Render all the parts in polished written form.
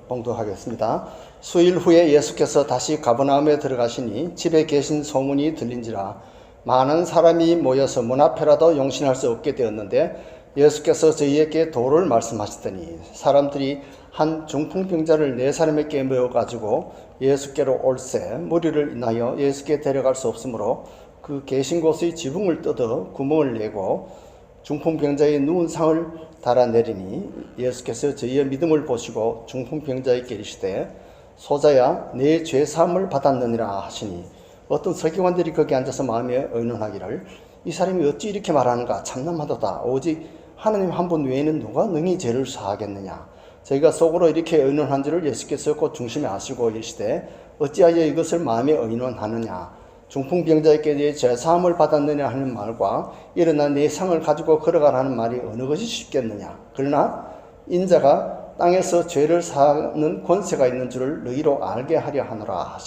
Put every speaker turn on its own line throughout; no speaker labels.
봉독하겠습니다. 수일 후에 예수께서 다시 가버나움에 들어가시니 집에 계신 소문이 들린지라 많은 사람이 모여서 문 앞에라도 용신할 수 없게 되었는데 예수께서 저희에게 도를 말씀하시더니 사람들이 한 중풍병자를 4사람에게 모여가지고 예수께로 올세 무리를 인하여 예수께 데려갈 수 없으므로 그 계신 곳의 지붕을 뜯어 구멍을 내고 중풍병자의 누운 상을 달아내리니 예수께서 저희의 믿음을 보시고 중풍병자에게 이르시되 소자야 내 죄사함을 받았느니라 하시니 어떤 서기관들이 거기 앉아서 마음에 의논하기를 이 사람이 어찌 이렇게 말하는가 참남하도다. 오직 하나님 한 분 외에는 누가 능히 죄를 사하겠느냐. 저희가 속으로 이렇게 의논한 줄을 예수께서 곧 중심에 아시고 이르시되 어찌하여 이것을 마음에 의논하느냐. 중풍병자에게 내 죄사함을 받았느냐 하는 말과 일어나 내 상을 가지고 걸어가라는 말이 어느 것이 쉽겠느냐. 그러나 인자가 땅에서 죄를 사하는 권세가 있는 줄을 너희로 알게 하려 하노라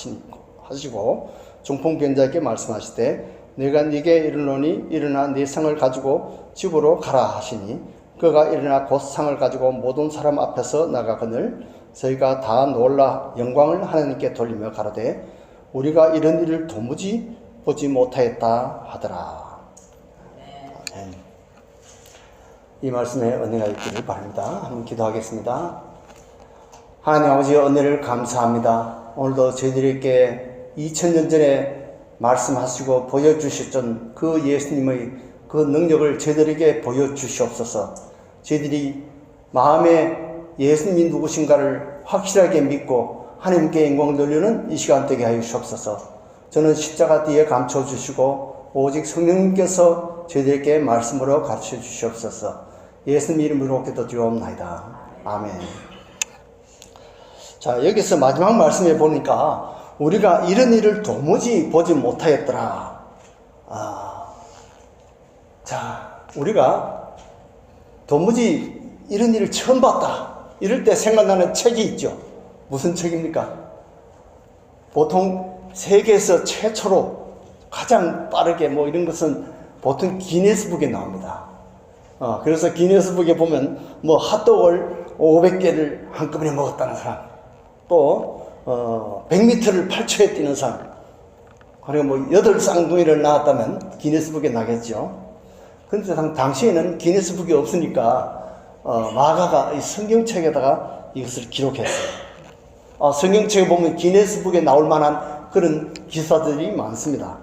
하시고 중풍병자에게 말씀하시되 내가 네게 이르노니 일어나 네 상을 가지고 집으로 가라 하시니 그가 일어나 곧 상을 가지고 모든 사람 앞에서 나가거늘 저희가 다 놀라 영광을 하나님께 돌리며 가로되 우리가 이런 일을 도무지 보지 못하였다 하더라. 아멘. 이 말씀에 은혜가 있기를 바랍니다. 한번 기도하겠습니다. 하나님 아버지 은혜를 감사합니다. 오늘도 저희들에게 2000년 전에 말씀하시고 보여주셨던 그 예수님의 그 능력을 저희들에게 보여주시옵소서. 저희들이 마음에 예수님이 누구신가를 확실하게 믿고 하나님께 영광을 돌리는 이 시간 되게 하여 주시옵소서. 저는 십자가 뒤에 감춰주시고 오직 성령님께서 저희들에게 말씀으로 가르쳐 주시옵소서. 예수님 이름으로 기도드리옵나이다. 아멘. 자, 여기서 마지막 말씀에 보니까 우리가 이런 일을 도무지 보지 못하였더라. 자, 우리가 도무지 이런 일을 처음 봤다. 이럴 때 생각나는 책이 있죠. 무슨 책입니까? 보통 세계에서 최초로 가장 빠르게 이런 것은 보통 기네스북에 나옵니다. 그래서 기네스북에 보면 핫도그를 500개를 한꺼번에 먹었다는 사람, 또 100m를 8초에 뛰는 사람, 그리고 8쌍둥이를 낳았다면 기네스북에 나겠죠. 그런데 당시에는 기네스북이 없으니까 마가가 이 성경책에다가 이것을 기록했어요. 성경책에 보면 기네스북에 나올 만한 그런 기사들이 많습니다.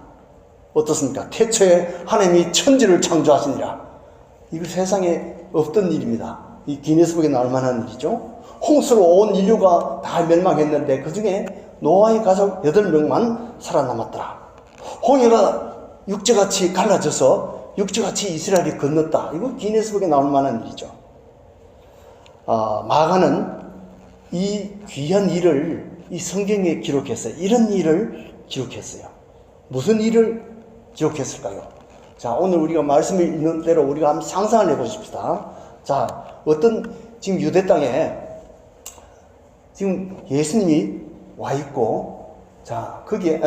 어떻습니까? 태초에 하나님이 천지를 창조하시니라. 이거 세상에 없던 일입니다. 이 기네스북에 나올 만한 일이죠. 홍수로 온 인류가 다 멸망했는데 그 중에 노아의 가족 8명만 살아남았더라. 홍해가 육지같이 갈라져서 육지같이 이스라엘이 건넜다. 이거 기네스북에 나올 만한 일이죠. 마가는 이 귀한 일을 이 성경에 기록했어요. 이런 일을 기록했어요. 무슨 일을 기록했을까요? 자, 오늘 우리가 말씀을 읽는 대로 우리가 한번 상상을 해보십시다. 자, 어떤 지금 유대 땅에 지금 예수님이 와 있고, 자, 거기에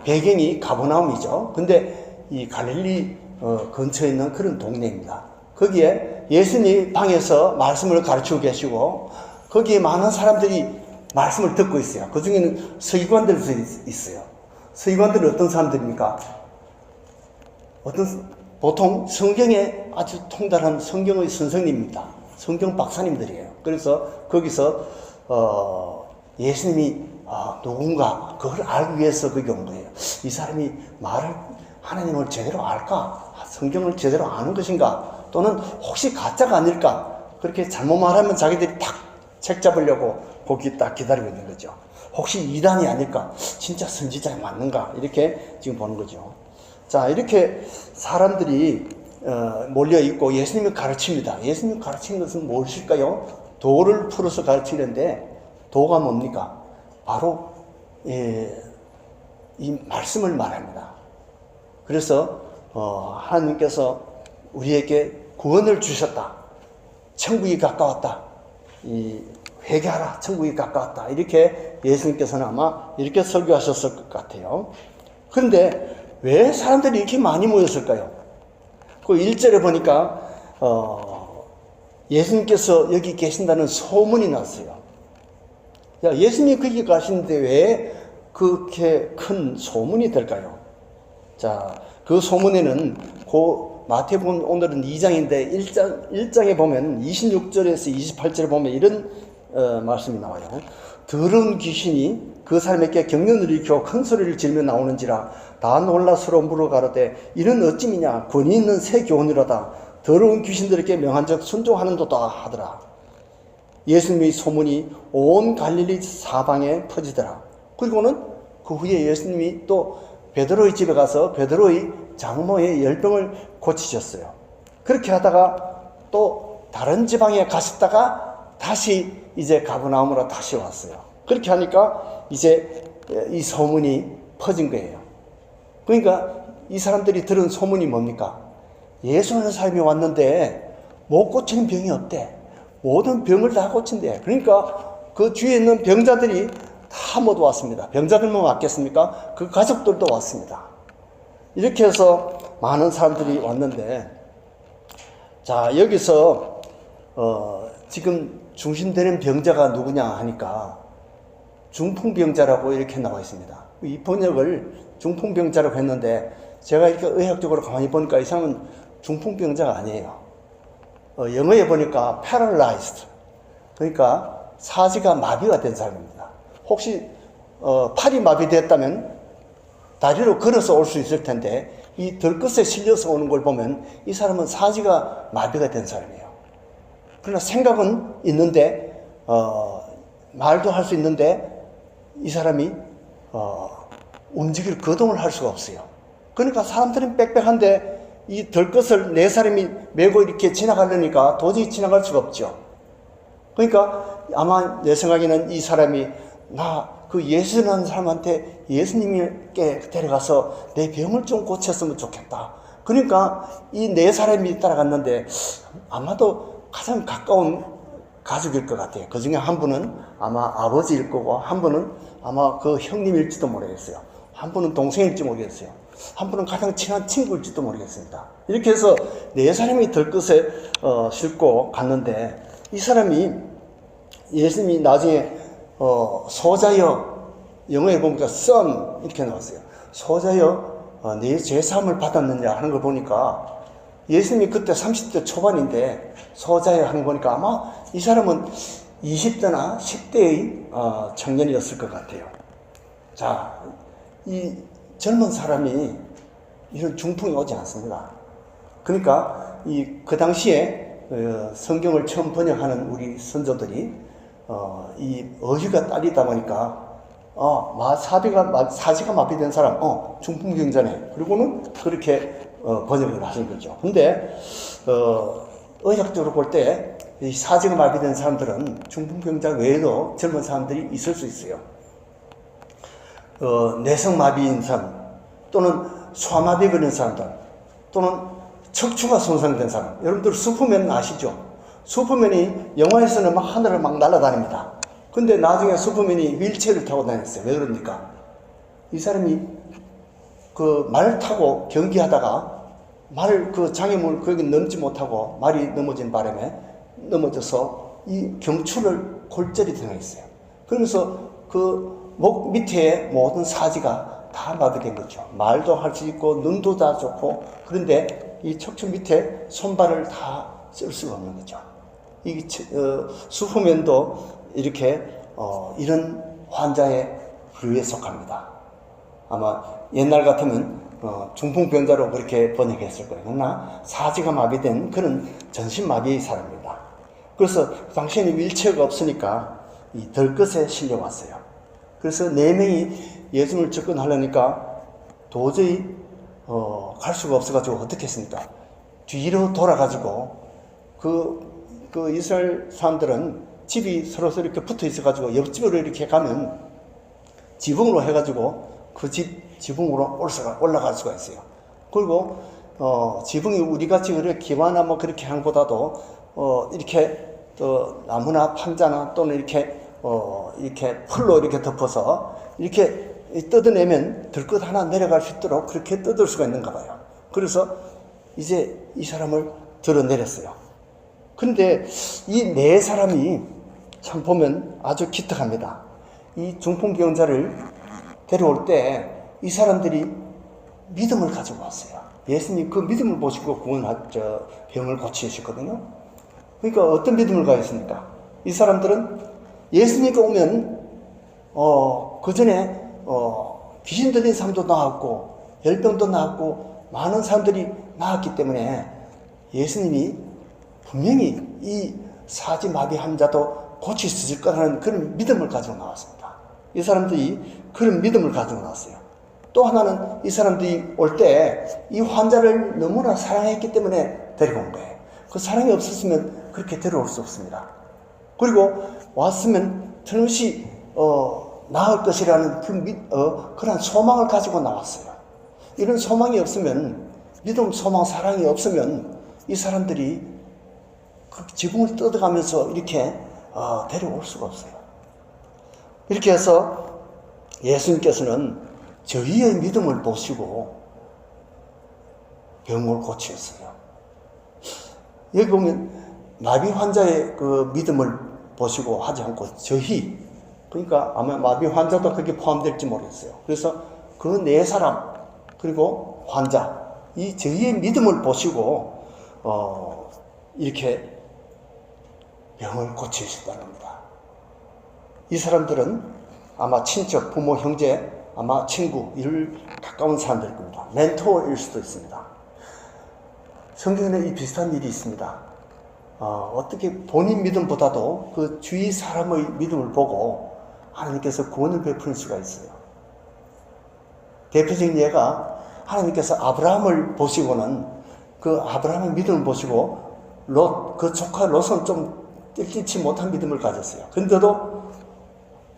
배경이 가버나움이죠. 근데 이 갈릴리 근처에 있는 그런 동네입니다. 거기에 예수님이 방에서 말씀을 가르치고 계시고 거기에 많은 사람들이 말씀을 듣고 있어요. 그 중에는 서기관들도 있어요. 서기관들은 어떤 사람들입니까? 보통 성경에 아주 통달한 성경의 선생님입니다. 성경 박사님들이에요. 그래서 거기서 예수님이 누군가 그걸 알기 위해서 거기 온 거예요. 이 사람이 하나님을 제대로 알까? 성경을 제대로 아는 것인가? 또는 혹시 가짜가 아닐까? 그렇게 잘못 말하면 자기들이 탁 책 잡으려고 거기 딱 기다리고 있는 거죠. 혹시 이단이 아닐까? 진짜 선지자가 맞는가? 이렇게 지금 보는 거죠. 자, 이렇게 사람들이 몰려있고 예수님이 가르칩니다. 예수님이 가르치는 것은 무엇일까요? 도를 풀어서 가르치는데 도가 뭡니까? 바로 이 말씀을 말합니다. 그래서 하나님께서 우리에게 구원을 주셨다. 천국이 가까웠다. 회개하라. 천국이 가까웠다. 이렇게 예수님께서는 아마 이렇게 설교하셨을 것 같아요. 그런데 왜 사람들이 이렇게 많이 모였을까요? 그 1절에 보니까 예수님께서 여기 계신다는 소문이 났어요. 야, 예수님이 거기 가시는데 왜 그렇게 큰 소문이 될까요? 자, 그 소문에는 마태복음 오늘은 2장인데 1장에 보면 26절에서 28절에 보면 이런 말씀이 나와요. 더러운 귀신이 그 사람에게 경련을 일으켜 큰 소리를 지르며 나오는지라 다 놀라 서로 물어가로되 이는 어찌미냐 권위 있는 새 교훈이로다 더러운 귀신들에게 명한즉 순종하는도다 하더라. 예수님의 소문이 온 갈릴리 사방에 퍼지더라. 그리고는 그 후에 예수님이 또 베드로의 집에 가서 베드로의 장모의 열병을 고치셨어요. 그렇게 하다가 또 다른 지방에 가셨다가 다시 이제 가버나움으로 다시 왔어요. 그렇게 하니까 이제 이 소문이 퍼진 거예요. 그러니까 이 사람들이 들은 소문이 뭡니까? 예수라는 사람이 왔는데 못 고치는 병이 없대. 모든 병을 다 고친대. 그러니까 그 뒤에 있는 병자들이 다 모두 왔습니다. 병자들만 왔겠습니까? 그 가족들도 왔습니다. 이렇게 해서 많은 사람들이 왔는데, 자, 여기서 지금 중심되는 병자가 누구냐 하니까 중풍병자라고 이렇게 나와 있습니다. 이 번역을 중풍병자라고 했는데 제가 이렇게 의학적으로 가만히 보니까 이 사람은 중풍병자가 아니에요. 영어에 보니까 paralyzed, 그러니까 사지가 마비가 된 사람입니다. 혹시 팔이 마비됐다면 다리로 걸어서 올 수 있을 텐데 이 들것에 실려서 오는 걸 보면 이 사람은 사지가 마비가 된 사람이에요. 그러나 생각은 있는데 말도 할 수 있는데 이 사람이 움직일 거동을 할 수가 없어요. 그러니까 사람들은 빽빽한데 이 들것을 네 사람이 메고 이렇게 지나가려니까 도저히 지나갈 수가 없죠. 그러니까 아마 내 생각에는 이 사람이 그 예수라는 사람한테 예수님께 데려가서 내 병을 좀 고쳤으면 좋겠다. 그러니까 이 네 사람이 따라갔는데 아마도 가장 가까운 가족일 것 같아요. 그 중에 한 분은 아마 아버지일 거고 한 분은 아마 그 형님일지도 모르겠어요. 한 분은 동생일지 모르겠어요. 한 분은 가장 친한 친구일지도 모르겠습니다. 이렇게 해서 네 사람이 들것에 싣고 갔는데 이 사람이 예수님이 나중에 소자여, 영어에 보니까 son 이렇게 나왔어요. 소자여 네 죄사함을 받았느냐 하는 걸 보니까 예수님이 그때 30대 초반인데 소자여 하는 거 보니까 아마 이 사람은 20대나 10대의 청년이었을 것 같아요. 자, 이 젊은 사람이 이런 중풍이 오지 않습니다. 그러니까 그 당시에 성경을 처음 번역하는 우리 선조들이 이 어휘가 딸리다 보니까 사지가 마비된 사람 중풍병자네. 그리고는 그렇게 번역을 하신 거죠. 근데 의학적으로 볼 때 이 사지가 마비된 사람들은 중풍병자 외에도 젊은 사람들이 있을 수 있어요. 내성마비인 사람, 또는 소아마비 걸린 사람들, 또는 척추가 손상된 사람. 여러분들 슈퍼맨 아시죠? 슈퍼맨이 영화에서는 막 하늘을 막 날아다닙니다. 근데 나중에 슈퍼맨이 휠체어를 타고 다녔어요. 왜 그럽니까? 이 사람이 그 말 타고 경기하다가 그 장애물 거기 넘지 못하고 말이 넘어진 바람에 넘어져서 이 경추를 골절이 당했어요. 그러면서 그 목 밑에 모든 사지가 다 마비된 거죠. 말도 할 수 있고 눈도 다 좋고, 그런데 이 척추 밑에 손발을 다 쓸 수가 없는 거죠. 이 슈퍼맨도 이렇게 이런 환자의 부류에 속합니다. 아마 옛날 같으면 중풍병자로 그렇게 번역했을 거예요. 그러나 사지가 마비된 그런 전신마비의 사람입니다. 그래서 당시에는 휠체어가 없으니까 이 들것에 실려왔어요. 그래서 4명이 예수님을 접근하려니까 도저히 갈 수가 없어가지고 어떻게 했습니까? 뒤로 돌아가지고 그 이스라엘 사람들은 집이 서로 이렇게 붙어 있어가지고 옆집으로 이렇게 가면 지붕으로 해가지고 그 지붕으로 올라갈 수가 있어요. 그리고 지붕이 우리같이 그렇게 기와나 뭐 그렇게 하는 보다도 이렇게 나무나 판자나 또는 이렇게 풀로 이렇게 덮어서 이렇게 뜯어내면 들것 하나 내려갈 수 있도록 그렇게 뜯을 수가 있는가 봐요. 그래서 이제 이 사람을 들어내렸어요. 근데 이 네 사람이 참 보면 아주 기특합니다. 이 중풍병자를 데려올 때 이 사람들이 믿음을 가지고 왔어요. 예수님 그 믿음을 보시고 병을 고치셨거든요. 그러니까 어떤 믿음을 가졌습니까? 이 사람들은 예수님이 오면 그 전에 귀신 들린 사람도 나았고 열병도 나았고 많은 사람들이 나았기 때문에 예수님이 분명히 이 사지마비 환자도 고칠 수 있을 거라는 그런 믿음을 가지고 나왔습니다. 이 사람들이 그런 믿음을 가지고 나왔어요. 또 하나는 이 사람들이 올 때 이 환자를 너무나 사랑했기 때문에 데려온 거예요. 그 사랑이 없었으면 그렇게 데려올 수 없습니다. 그리고 왔으면 틀림없이 나을 것이라는 그런 소망을 가지고 나왔어요. 이런 소망이 없으면, 믿음, 소망, 사랑이 없으면 이 사람들이 그 지붕을 뜯어가면서 이렇게 데려올 수가 없어요. 이렇게 해서 예수님께서는 저희의 믿음을 보시고 병을 고치셨어요. 여기 보면 마비 환자의 그 믿음을 보시고 하지 않고 저희, 그러니까 아마 마비 환자도 거기에 포함될지 모르겠어요. 그래서 그 네 사람 그리고 환자, 이 저희의 믿음을 보시고 이렇게 병을 고치셨다는 겁니다. 이 사람들은 아마 친척, 부모, 형제, 아마 친구, 이를 가까운 사람들일 겁니다. 멘토일 수도 있습니다. 성경에는 이 비슷한 일이 있습니다. 어떻게 본인 믿음보다도 그 주위 사람의 믿음을 보고 하나님께서 구원을 베푸는 수가 있어요. 대표적인 예가 하나님께서 아브라함을 보시고는 그 아브라함의 믿음을 보시고 그 조카 롯은 좀 뛸지 못한 믿음을 가졌어요. 그런데도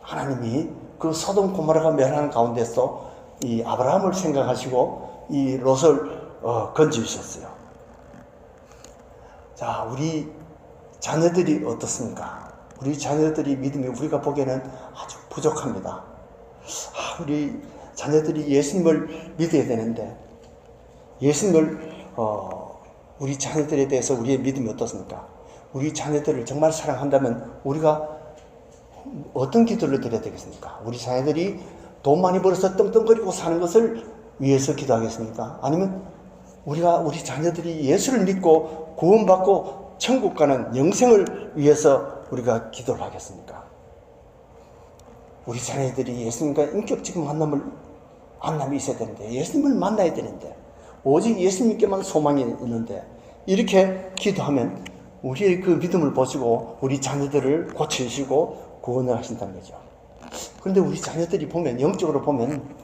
하나님이 그 소돔 고모라가 멸하는 가운데서 이 아브라함을 생각하시고 이 롯을 건지셨어요. 자, 우리 자녀들이 어떻습니까? 우리 자녀들이 믿음이 우리가 보기에는 아주 부족합니다. 우리 자녀들이 예수님을 믿어야 되는데 예수님을 우리 자녀들에 대해서 우리의 믿음이 어떻습니까? 우리 자녀들을 정말 사랑한다면 우리가 어떤 기도를 드려야 되겠습니까? 우리 자녀들이 돈 많이 벌어서 떵떵거리고 사는 것을 위해서 기도하겠습니까? 아니면 우리 자녀들이 예수를 믿고 구원받고 천국 가는 영생을 위해서 우리가 기도를 하겠습니까? 우리 자녀들이 예수님과 인격적인 만남이 있어야 되는데, 예수님을 만나야 되는데, 오직 예수님께만 소망이 있는데, 이렇게 기도하면 우리의 그 믿음을 보시고 우리 자녀들을 고치시고 구원을 하신다는 거죠. 그런데 우리 자녀들이 보면, 영적으로 보면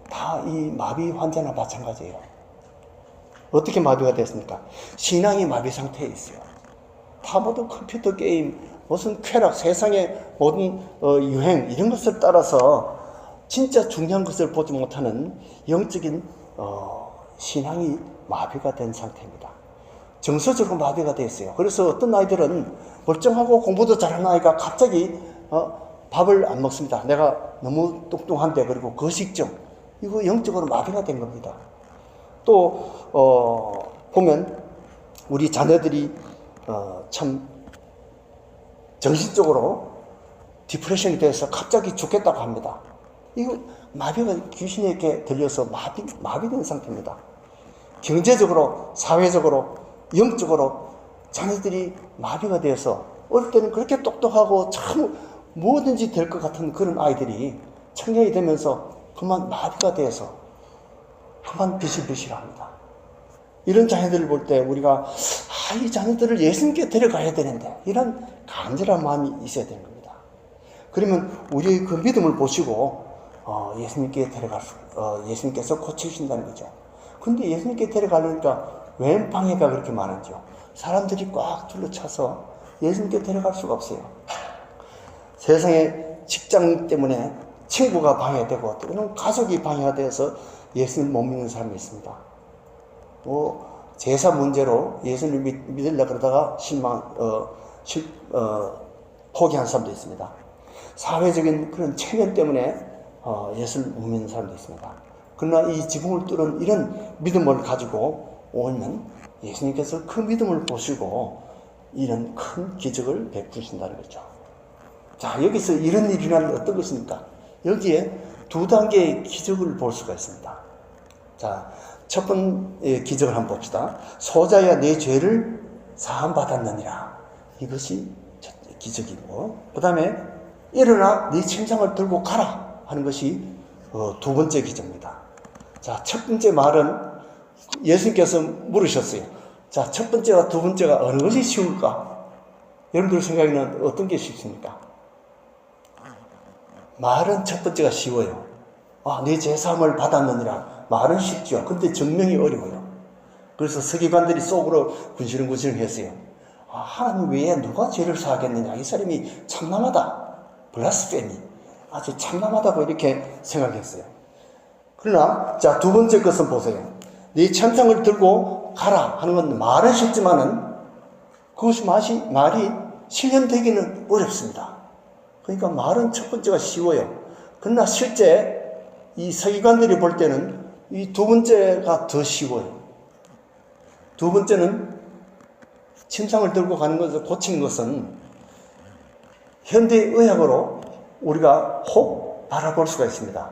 다 이 마비 환자나 마찬가지예요. 어떻게 마비가 됐습니까? 신앙이 마비 상태에 있어요. 다 모두 컴퓨터 게임, 무슨 쾌락, 세상의 모든 유행, 이런 것을 따라서 진짜 중요한 것을 보지 못하는 영적인 신앙이 마비가 된 상태입니다. 정서적으로 마비가 되어 있어요. 그래서 어떤 아이들은 멀쩡하고 공부도 잘하는 아이가 갑자기 밥을 안 먹습니다. 내가 너무 뚱뚱한데, 그리고 거식증, 이거 영적으로 마비가 된 겁니다. 또 보면 우리 자녀들이 참 정신적으로 디프레션이 돼서 갑자기 죽겠다고 합니다. 이거 마비가 귀신에게 들려서 마비된 상태입니다. 경제적으로, 사회적으로, 영적으로 자녀들이 마비가 되어서 어릴 때는 그렇게 똑똑하고 참 뭐든지 될 것 같은 그런 아이들이 청년이 되면서 그만 마비가 되어서 그만 비실비실합니다. 이런 자녀들을 볼 때 우리가 이 자녀들을 예수님께 데려가야 되는데, 이런 간절한 마음이 있어야 되는 겁니다. 그러면 우리의 그 믿음을 보시고 예수님께 예수님께서 고쳐주신다는 거죠. 근데 예수님께 데려가려니까 웬 방해가 그렇게 많은지요. 사람들이 꽉 둘러차서 예수님께 데려갈 수가 없어요. 세상에 직장 때문에 친구가 방해되고, 또는 가족이 방해가 되어서 예수님 못 믿는 사람이 있습니다. 제사 문제로 예수님 믿으려고 그러다가 포기한 사람도 있습니다. 사회적인 그런 체면 때문에 예수를 못 믿는 사람도 있습니다. 그러나 이 지붕을 뚫은 이런 믿음을 가지고 오면 예수님께서 그 믿음을 보시고 이런 큰 기적을 베푸신다는 거죠. 자, 여기서 이런 일이란 어떤 것입니까? 여기에 두 단계의 기적을 볼 수가 있습니다. 자, 첫 번째 기적을 한번 봅시다. 소자야 내 죄를 사함 받았느니라. 이것이 첫 기적이고, 그 다음에 일어나 네 침상을 들고 가라 하는 것이 두 번째 기적입니다. 자, 첫 번째 말은 예수님께서 물으셨어요. 자, 첫 번째와 두 번째가 어느 것이 쉬울까? 여러분들 생각에는 어떤 게 쉽습니까? 말은 첫 번째가 쉬워요. 내 죄사함을 받았느니라. 말은 쉽죠. 근데 증명이 어려워요. 그래서 서기관들이 속으로 군시렁군시렁 했어요. 하나님 외에 누가 죄를 사하겠느냐. 이 사람이 참남하다. 블라스페미. 아주 참남하다고 이렇게 생각했어요. 그러나 자, 두 번째 것은 보세요. 네 찬상을 들고 가라 하는 건 말은 쉽지만은 그것이 말이 실현되기는 어렵습니다. 그러니까 말은 첫 번째가 쉬워요. 그러나 실제 이 서기관들이 볼 때는 이 두 번째가 더 쉬워요. 두 번째는 침상을 들고 가는 것을 고치는 것은 현대의학으로 우리가 혹 바라볼 수가 있습니다.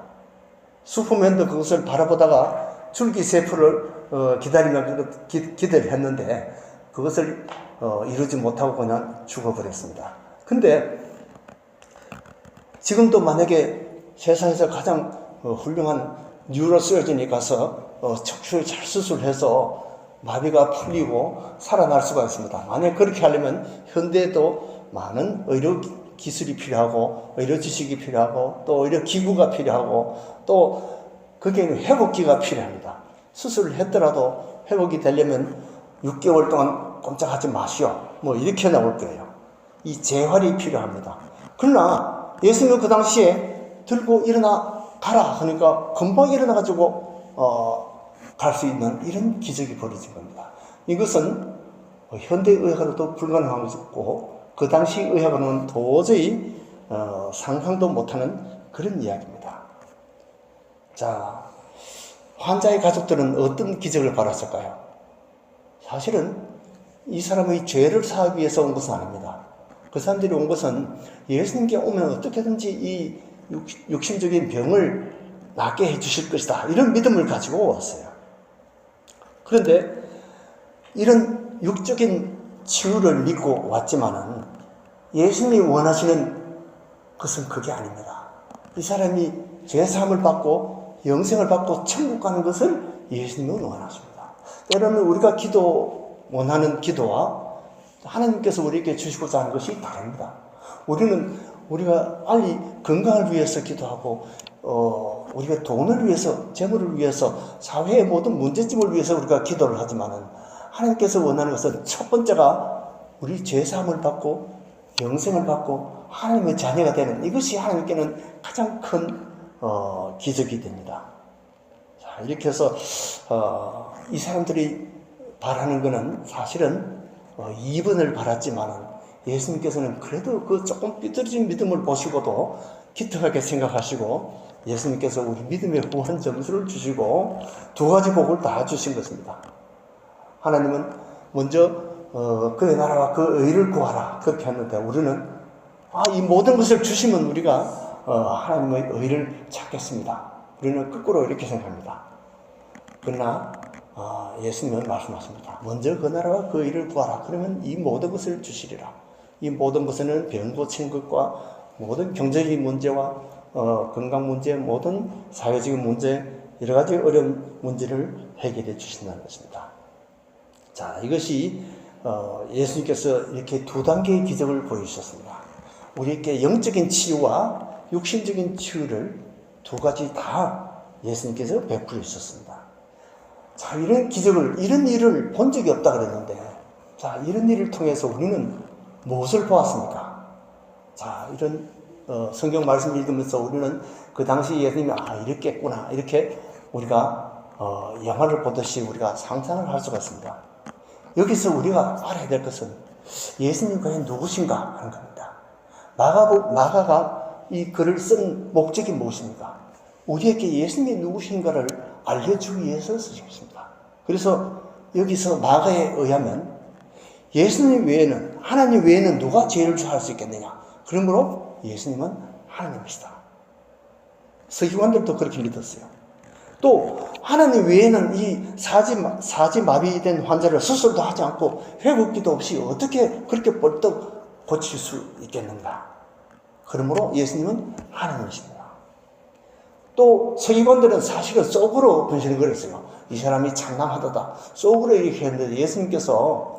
슈퍼맨도 그것을 바라보다가 줄기세포를 기대를 했는데 그것을 이루지 못하고 그냥 죽어버렸습니다. 근데 지금도 만약에 세상에서 가장 훌륭한 뉴로서전이 가서 척추를 잘 수술해서 마비가 풀리고 살아날 수가 있습니다. 만약 그렇게 하려면 현대에도 많은 의료 기술이 필요하고 의료 지식이 필요하고 또 의료 기구가 필요하고 또 거기에는 회복기가 필요합니다. 수술을 했더라도 회복이 되려면 6개월 동안 꼼짝하지 마시오. 이렇게 나올 거예요. 이 재활이 필요합니다. 그러나 예수님은 그 당시에 들고 일어나 가라 하니까 금방 일어나가지고 갈 수 있는 이런 기적이 벌어진 겁니다. 이것은 현대 의학으로도 불가능한 것이고 그 당시 의학으로는 도저히 상상도 못하는 그런 이야기입니다. 자, 환자의 가족들은 어떤 기적을 바랐을까요? 사실은 이 사람의 죄를 사하기 위해서 온 것은 아닙니다. 그 사람들이 온 것은 예수님께 오면 어떻게든지 이 육신적인 병을 낫게 해주실 것이다. 이런 믿음을 가지고 왔어요. 그런데 이런 육적인 치유를 믿고 왔지만은 예수님이 원하시는 것은 그게 아닙니다. 이 사람이 죄사함을 받고 영생을 받고 천국 가는 것을 예수님은 원하십니다. 때로는 우리가 원하는 기도와 하나님께서 우리에게 주시고자 하는 것이 다릅니다. 우리가 빨리 건강을 위해서 기도하고 우리가 돈을 위해서, 재물을 위해서, 사회의 모든 문제점을 위해서 우리가 기도를 하지만은 하나님께서 원하는 것은 첫 번째가 우리 죄사함을 받고 영생을 받고 하나님의 자녀가 되는 이것이 하나님께는 가장 큰 기적이 됩니다. 자, 이렇게 해서 이 사람들이 바라는 것은 사실은 2번을 바랐지만은 예수님께서는 그래도 그 조금 삐뚤어진 믿음을 보시고도 기특하게 생각하시고 예수님께서 우리 믿음의 후한 점수를 주시고 두 가지 복을 다 주신 것입니다. 하나님은 먼저 그의 나라와 그 의를 구하라 그렇게 했는데 우리는 이 모든 것을 주시면 우리가 하나님의 의를 찾겠습니다. 우리는 거꾸로 이렇게 생각합니다. 그러나 예수님은 말씀하십니다. 먼저 그 나라와 그 의를 구하라. 그러면 이 모든 것을 주시리라. 이 모든 것은 병 고친 것과 모든 경제적인 문제와 건강 문제, 모든 사회적인 문제, 여러 가지 어려운 문제를 해결해 주신다는 것입니다. 자, 이것이 예수님께서 이렇게 두 단계의 기적을 보여주셨습니다. 우리에게 영적인 치유와 육신적인 치유를 두 가지 다 예수님께서 베풀어 주셨습니다. 자, 이런 기적을, 이런 일을 본 적이 없다 그랬는데, 자, 이런 일을 통해서 우리는 무엇을 보았습니까? 자, 이런 성경 말씀 읽으면서 우리는 그 당시 예수님이 이렇게 했구나, 이렇게 우리가 영화를 보듯이 우리가 상상을 할 수가 있습니다. 여기서 우리가 알아야 될 것은 예수님 과연 누구신가 하는 겁니다. 마가가 이 글을 쓴 목적이 무엇입니까? 우리에게 예수님이 누구신가를 알려주기 위해서 쓰신 것입니다. 그래서 여기서 마가에 의하면 예수님 외에는
하나님 외에는 누가 죄를 사할 수 있겠느냐? 그러므로 예수님은 하나님이시다. 서기관들도 그렇게 믿었어요. 또 하나님 외에는 이 사지마비된 환자를 수술도 하지 않고 회복기도 없이 어떻게 그렇게 벌떡 고칠 수 있겠는가? 그러므로 예수님은 하나님이십니다. 또 서기관들은 사실은 속으로 분신을 거렸어요. 이 사람이 장남하다다. 속으로 이렇게 했는데 예수님께서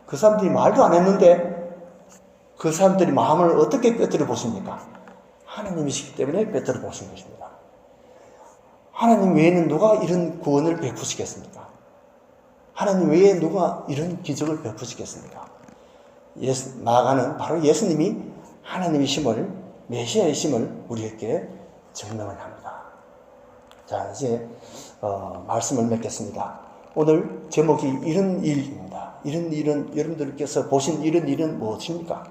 그 사람들이 말도 안 했는데 그 사람들이 마음을 어떻게 꿰뚫어 보십니까? 하나님이시기 때문에 꿰뚫어 보신 것입니다. 하나님 외에는 누가 이런 구원을 베푸시겠습니까? 하나님 외에 누가 이런 기적을 베푸시겠습니까? 나아가는 바로 예수님이 하나님이심을, 메시아이심을 우리에게 증명을 합니다. 자, 이제 말씀을 맺겠습니다. 오늘 제목이 이런 일입니다. 이런 일은, 여러분들께서 보신 이런 일은 무엇입니까?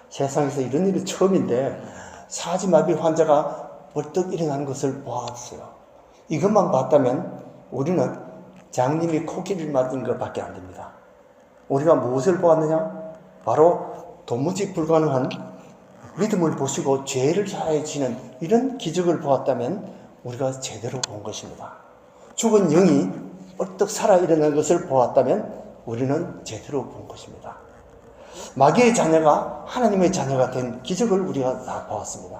세상에서 이런 일은 처음인데 사지마비 환자가 벌떡 일어나는 것을 보았어요. 이것만 봤다면 우리는 장님이 코끼리를 맞은 것밖에 안 됩니다. 우리가 무엇을 보았느냐? 바로 도무지 불가능한 믿음을 보시고 죄를 사해지는 이런 기적을 보았다면 우리가 제대로 본 것입니다. 죽은 영이 벌떡 살아 일어난 것을 보았다면 우리는 제대로 본 것입니다. 마귀의 자녀가 하나님의 자녀가 된 기적을 우리가 다 보았습니다.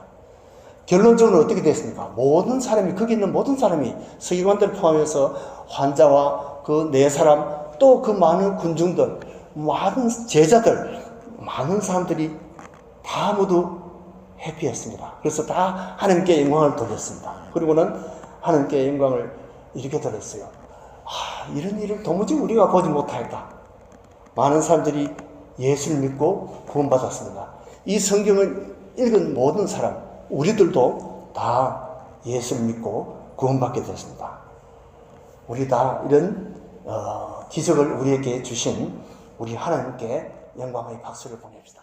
결론적으로 어떻게 됐습니까? 모든 사람이, 거기 있는 모든 사람이, 서기관들 포함해서 환자와 그 네 사람, 또 그 많은 군중들, 많은 제자들, 많은 사람들이 다 모두 해피했습니다. 그래서 다 하나님께 영광을 돌렸습니다. 그리고는 하나님께 영광을 이렇게 돌렸어요. 이런 일을 도무지 우리가 보지 못하였다. 많은 사람들이 예수를 믿고 구원받았습니다. 이 성경을 읽은 모든 사람, 우리들도 다 예수를 믿고 구원받게 됐습니다. 우리 다 이런 기적을 우리에게 주신 우리 하나님께 영광의 박수를 보냅시다.